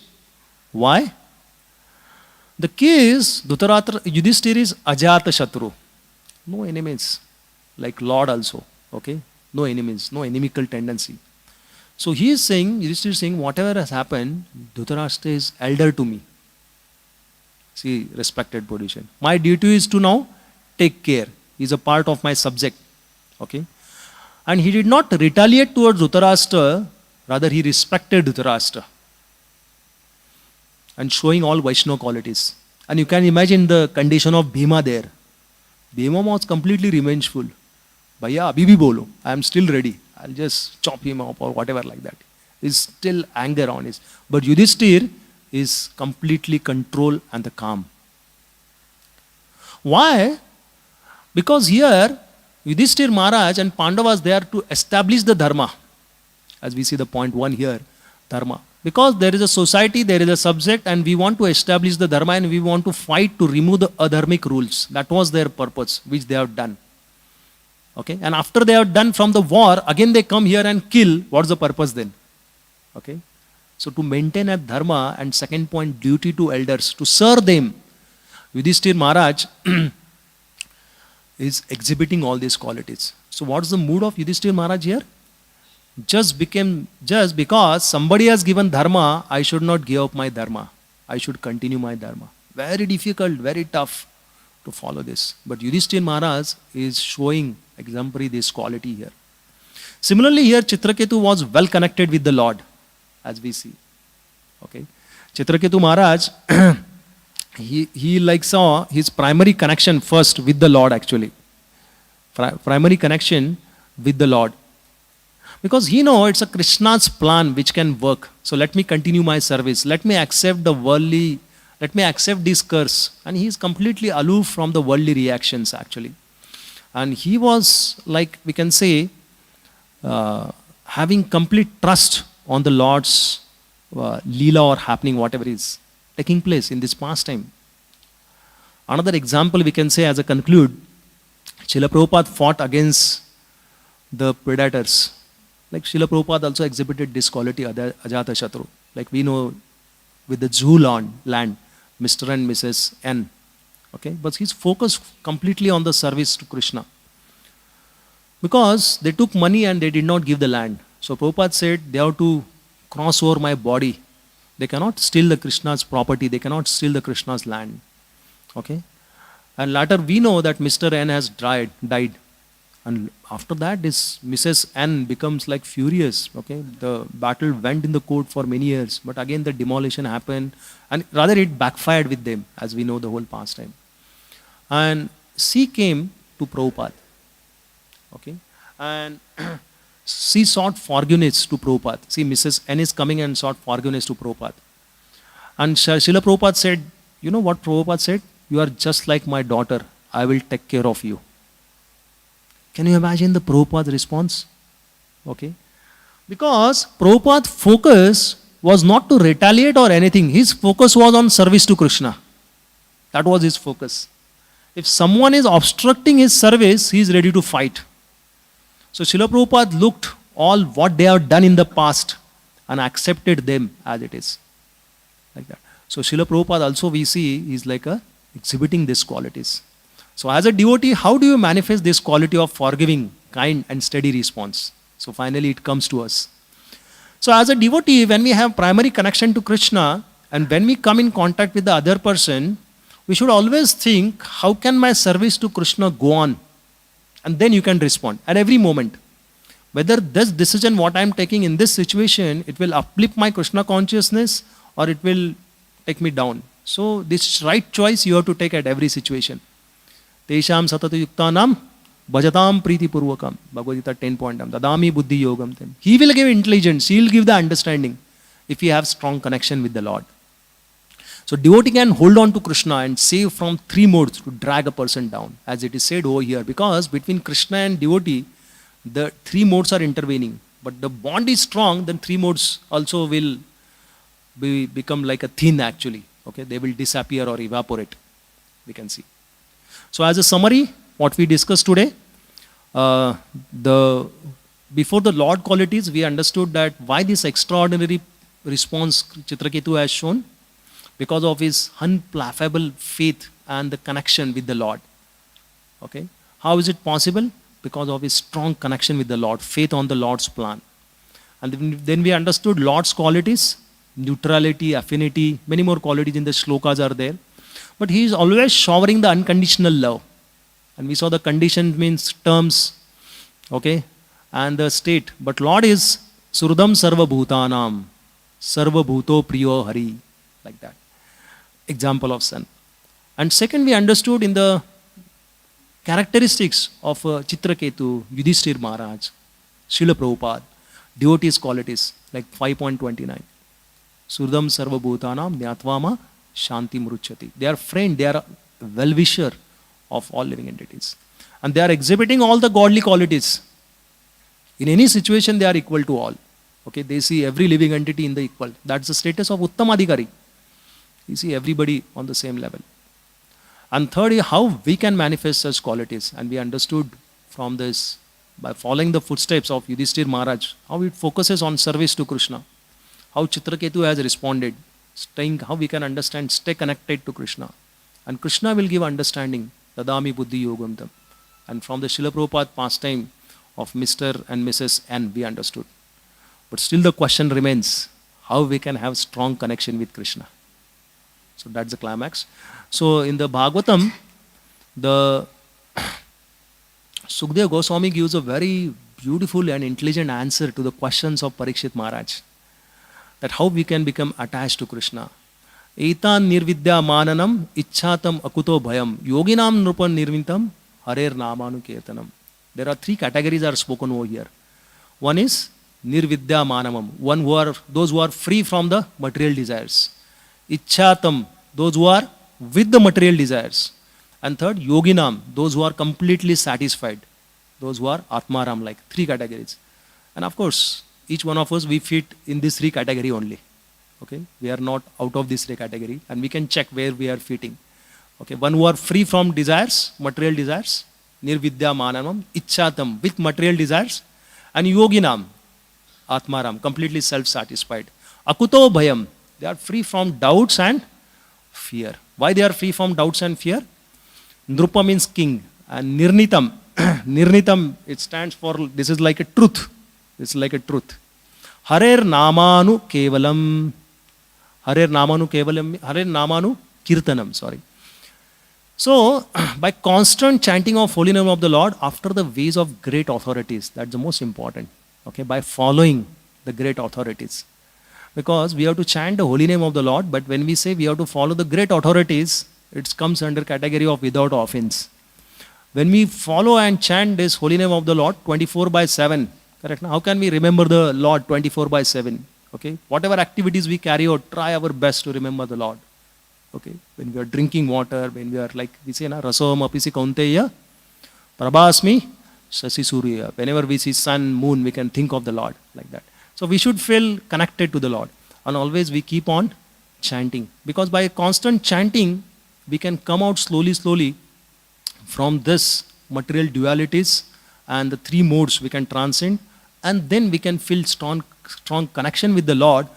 Why? The key is, Yudhishthir is Ajata Shatru. No enemies, like Lord also. Okay? No enemies, no inimical tendency. So he is saying, Yudhishthir is saying, whatever has happened, Dhritarashtra is elder to me. See, respected position. My duty is to now take care. He is a part of my subject. Okay? And he did not retaliate towards Dhritarashtra, rather he respected Dhritarashtra. And showing all Vaishnava qualities. And you can imagine the condition of Bhima there. Bhima was completely revengeful. Bhaiya, abhi bhi bolo. I am still ready. I'll just chop him up or whatever like that. There's still anger on his. But Yudhishthir is completely control and the calm. Why? Because here, Yudhishthir Maharaj and Pandavas, they are to establish the dharma. As we see the point 1 here, dharma. Because there is a society, there is a subject, and we want to establish the dharma and we want to fight to remove the adharmic rules. That was their purpose, which they have done. Okay? And after they have done from the war, again they come here and kill. What's the purpose then? Okay? So to maintain a dharma, and second point, duty to elders, to serve them, Yudhishthir Maharaj is exhibiting all these qualities. So what's the mood of Yudhishthir Maharaj here? Just because somebody has given dharma, I should not give up my dharma. I should continue my dharma. Very difficult, very tough to follow this. But Yudhishthir Maharaj is showing exemplary this quality here. Similarly here, Chitraketu was well connected with the Lord, as we see. Okay, Chitraketu Maharaj, he like saw his primary connection first with the Lord actually. Primary connection with the Lord. Because he knows it's a Krishna's plan which can work. So let me continue my service. Let me accept the worldly, let me accept this curse. And he is completely aloof from the worldly reactions actually. And he was like, we can say, having complete trust on the Lord's Leela or happening, whatever is taking place in this pastime. Another example we can say as a conclude, Srila Prabhupada fought against the predators. Like Srila Prabhupada also exhibited this quality, Ajata Shatru. Like we know with the zoo land, Mr. and Mrs. N. Okay, but he's focused completely on the service to Krishna. Because they took money and they did not give the land. So Prabhupada said they have to cross over my body. They cannot steal the Krishna's property. They cannot steal the Krishna's land. Okay, and later we know that Mr. N has died. And after that, this Mrs. N becomes like furious. Okay, the battle went in the court for many years, but again the demolition happened, and rather it backfired with them, as we know the whole pastime. And she came to Prabhupada. Okay, and she sought forgiveness to Prabhupada. See, Mrs. N is coming and sought forgiveness to Prabhupada. And Srila Prabhupada said, you know what Prabhupada said? You are just like my daughter. I will take care of you. Can you imagine the Prabhupada's response? Okay. Because Prabhupada's focus was not to retaliate or anything. His focus was on service to Krishna. That was his focus. If someone is obstructing his service, he is ready to fight. So Srila Prabhupada looked all what they have done in the past and accepted them as it is. Like that. So Srila Prabhupada also we see is like exhibiting these qualities. So as a devotee, how do you manifest this quality of forgiving, kind and steady response? So finally it comes to us. So as a devotee, when we have primary connection to Krishna and when we come in contact with the other person, we should always think, how can my service to Krishna go on? And then you can respond at every moment. Whether this decision what I am taking in this situation, it will uplift my Krishna consciousness or it will take me down. So this right choice you have to take at every situation. Tesham satatu yuktanam bhajatam priti purvakam. Bhagavad Gita 10.1. Dadami buddhi yogam. He will give intelligence. He will give the understanding if he has strong connection with the Lord. So devotee can hold on to Krishna and save from three modes to drag a person down, as it is said over here. Because between Krishna and devotee, the three modes are intervening. But the bond is strong, then three modes also will become like a thin actually. Okay, they will disappear or evaporate. We can see. So as a summary, what we discussed today, before the Lord qualities, we understood that why this extraordinary response Chitraketu has shown. Because of his unplausible faith and the connection with the Lord. Okay. How is it possible? Because of his strong connection with the Lord, faith on the Lord's plan. And then we understood Lord's qualities, neutrality, affinity, many more qualities in the shlokas are there. But he is always showering the unconditional love. And we saw the condition means terms, okay, and the state. But Lord is Surdam Sarva Bhutanam, Sarva Bhuto Priyo Hari, like that. Example of son. And second, we understood in the characteristics of Chitraketu, Yudhishthir Maharaj, Srila Prabhupada, devotees qualities like 5.29. Surdam Sarva Bhutanam Nyatvama Shanti Mruchati. They are friend, they are well-wisher of all living entities. And they are exhibiting all the godly qualities. In any situation, they are equal to all. Okay, they see every living entity in the equal. That's the status of Uttamadhikari. You see everybody on the same level. And third is how we can manifest such qualities. And we understood from this, by following the footsteps of Yudhishthir Maharaj, how it focuses on service to Krishna. How Chitraketu has responded. How we can understand, stay connected to Krishna. And Krishna will give understanding. Dadami buddhi yogam tam. And from the Srila Prabhupada pastime of Mr. and Mrs. N, we understood. But still the question remains, how we can have strong connection with Krishna. So that's the climax. So in the Bhagavatam, the Sukadeva Goswami gives a very beautiful and intelligent answer to the questions of Parikshit Maharaj. That how we can become attached to Krishna. Etan nirvidya mananam ichchatam akuto bhayam yoginam nrupan nirvintam Hare namanu kirtanam. There are three categories are spoken over here. One is nirvidya manamam, those who are free from the material desires. Ichchatam, those who are with the material desires. And third, yoginam, those who are completely satisfied. Those who are atmaram, like three categories. And of course, each one of us, we fit in this three category only. Okay, we are not out of this three category and we can check where we are fitting. Okay, one who are free from desires, material desires, nirvidya manamam, ichchatam, with material desires, and yoginam, atmaram, completely self-satisfied. Akuto bhayam, they are free from doubts and fear. Why they are free from doubts and fear? Nrupa means king, and nirnitam, nirnitam, it stands for, this is like a truth. It's like a truth. Hare namanu kevalam, Hare namanu kevalam, Hare namanu kirtanam, sorry. So, by constant chanting of holy name of the Lord after the ways of great authorities, that's the most important. Okay, by following the great authorities. Because we have to chant the holy name of the Lord, but when we say we have to follow the great authorities, it comes under category of without offense. When we follow and chant this holy name of the Lord 24/7, correct? How can we remember the Lord 24/7? Okay, whatever activities we carry out, try our best to remember the Lord. Okay, when we are drinking water, when we are like we say na rasom apisi kaunteya prabhasmi sasi surya. Whenever we see sun, moon, we can think of the Lord like that. So we should feel connected to the Lord, and always we keep on chanting, because by constant chanting we can come out slowly from this material dualities and the three modes we can transcend, and then we can feel strong connection with the Lord.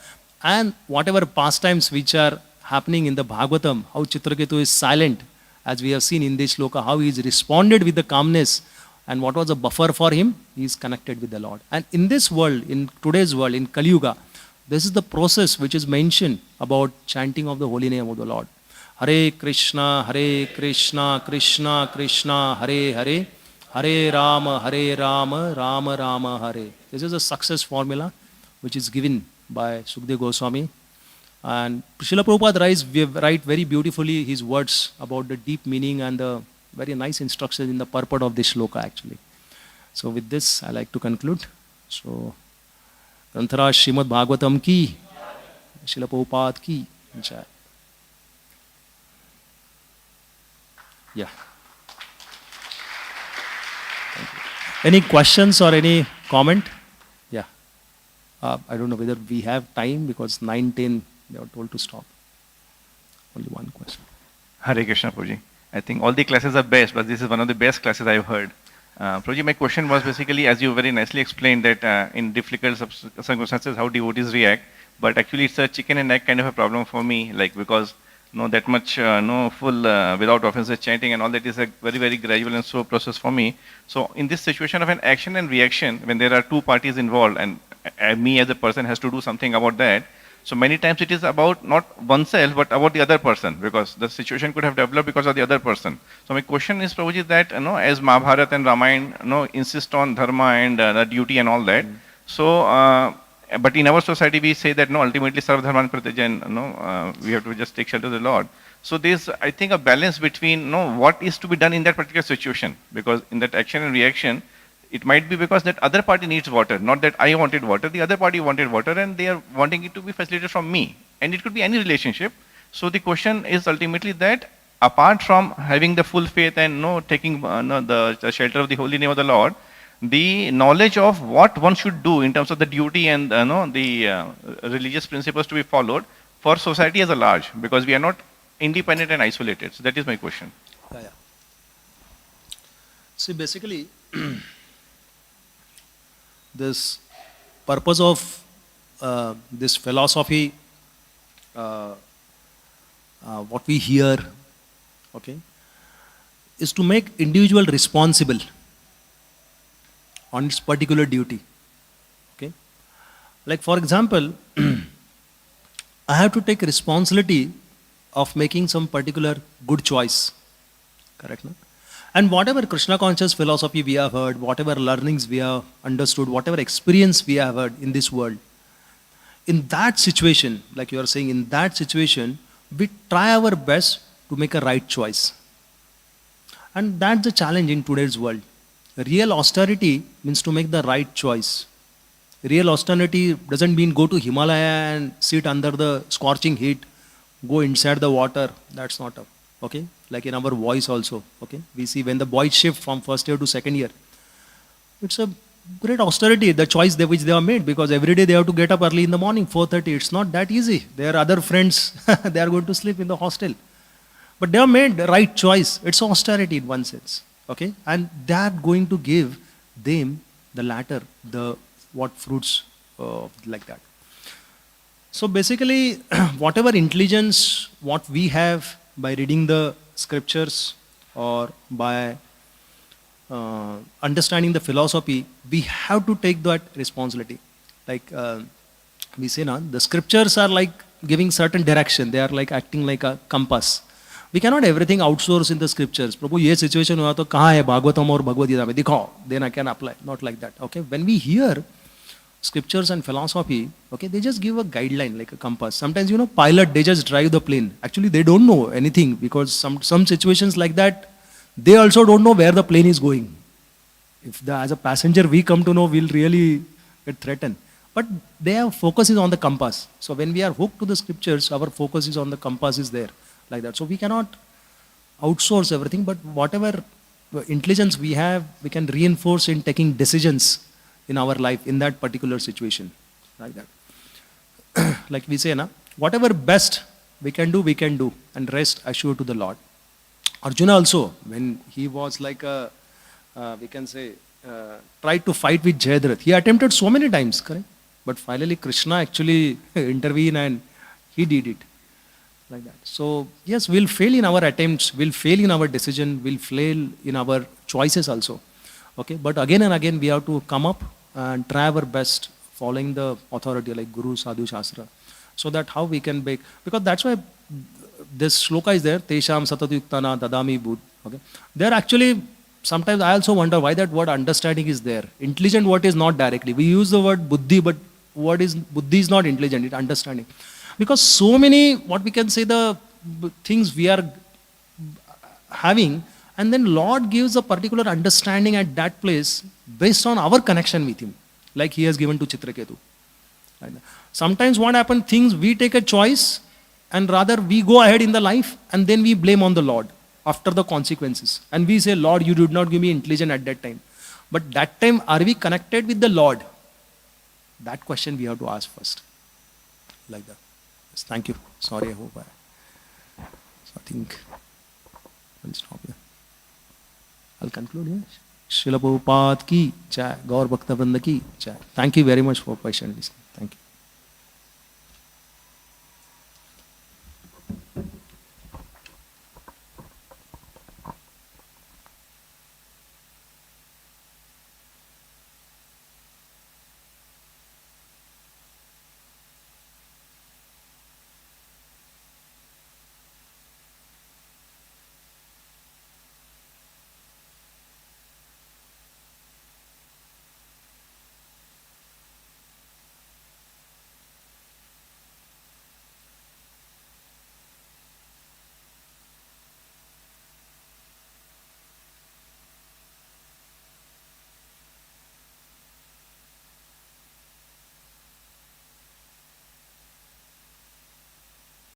And whatever pastimes which are happening in the Bhagavatam, how Chitraketu is silent, as we have seen in this shloka, how he is responded with the calmness, and what was a buffer for him, he is connected with the Lord. And in this world, in today's world, in Kali Yuga, this is the process which is mentioned about chanting of the holy name of the Lord. Hare Krishna, Krishna Krishna, Hare Hare, Hare Rama, Rama Rama, Hare. This is a success formula which is given by Sukdev Goswami. And Srila Prabhupada write very beautifully his words about the deep meaning and the very nice instructions in the purport of this shloka actually. So with this, I like to conclude. So, Granthara Srimad Bhagavatam ki, Srila Prabhupada ki jai. Yeah. Thank you. Any questions or any comment? Yeah. I don't know whether we have time, because 9:10 they are told to stop. Only one question. Hare Krishna, Prabhuji. I think all the classes are best, but this is one of the best classes I've heard. Prabhuji, my question was basically, as you very nicely explained, that in difficult circumstances, how devotees react. But actually, it's a chicken and egg kind of a problem for me, like because that much full without offensive chanting and all that is a very gradual and slow process for me. So in this situation of an action and reaction, when there are two parties involved, and me as a person has to do something about that, so many times it is about not oneself but about the other person, because the situation could have developed because of the other person. So my question is, Prabhuji, that as Mahabharata and Ramayana insist on dharma and the duty and all that. So but in our society we say that ultimately sarva dharman pratyajan, we have to just take shelter of the Lord. So there's, I think, a balance between what is to be done in that particular situation, because in that action and reaction, it might be because that other party needs water, not that I wanted water, the other party wanted water, and they are wanting it to be facilitated from me. And it could be any relationship. So the question is ultimately that, apart from having the full faith and taking the shelter of the holy name of the Lord, the knowledge of what one should do in terms of the duty and the religious principles to be followed for society as a large, because we are not independent and isolated. So that is my question. Yeah. See, basically, this purpose of this philosophy, what we hear, okay, is to make individual responsible on its particular duty. Okay, like for example, I have to take responsibility of making some particular good choice. Correct, no? And whatever Krishna conscious philosophy we have heard, whatever learnings we have understood, whatever experience we have heard in this world, in that situation, like you are saying, in that situation, we try our best to make a right choice. And that's the challenge in today's world. Real austerity means to make the right choice. Real austerity doesn't mean go to Himalaya and sit under the scorching heat, go inside the water. That's not a, okay? Like in our voice also, okay? We see when the boys shift from first year to second year, it's a great austerity, the choice which they have made, because every day they have to get up early in the morning, 4:30. It's not that easy. Their other friends, they are going to sleep in the hostel. But they have made the right choice. It's austerity in one sense, okay? And they are going to give them the latter, the what fruits like that. So basically, whatever intelligence, what we have by reading the scriptures or by understanding the philosophy, we have to take that responsibility. Like we say now, the scriptures are like giving certain direction. They are like acting like a compass. We cannot everything outsource in the scriptures. Prabhu, ये situation हुआ तो कहाँ है भागवतम और भगवद गीता में दिखाओ. Then I can apply. Not like that. Okay. When we hear scriptures and philosophy, okay, they just give a guideline like a compass. Sometimes pilot, they just drive the plane. Actually, they don't know anything, because some situations like that, they also don't know where the plane is going. If as a passenger we come to know, we'll really get threatened. but their focus is on the compass. So when we are hooked to the scriptures, our focus is on the compass is there, like that. So we cannot outsource everything, but whatever intelligence we have, we can reinforce in taking decisions in our life in that particular situation, like that. Like we say, na, whatever best we can do, and rest assured to the Lord. Arjuna also, when he was like a, we can say, tried to fight with Jayadratha, he attempted so many times, correct? But finally Krishna actually intervened and he did it, like that. So yes, we'll fail in our attempts, we'll fail in our decision, we'll fail in our choices also. Okay, but again and again we have to come up and try our best following the authority like Guru, Sadhu, Shastra, so that how we can make, because that's why this shloka is there, Tesham Satatuktana Dadami Bud. Okay, there actually, sometimes I also wonder why that word understanding is there. Intelligent word is not directly. We use the word buddhi, but what is buddhi is not intelligent, it's understanding. Because so many, what we can say, the things we are having, and then Lord gives a particular understanding at that place based on our connection with Him, like He has given to Chitraketu. Sometimes what happens, things we take a choice, and rather we go ahead in the life, and then we blame on the Lord after the consequences. And we say, Lord, you did not give me intelligence at that time. But that time, are we connected with the Lord? That question we have to ask first. Like that. Yes, thank you. Sorry, I hope I think I'll stop here. I'll conclude here. Srila Prabhupada ki jai. Gaur Bhakta Vrinda ki jai. Thank you very much for patient listening. Thank you.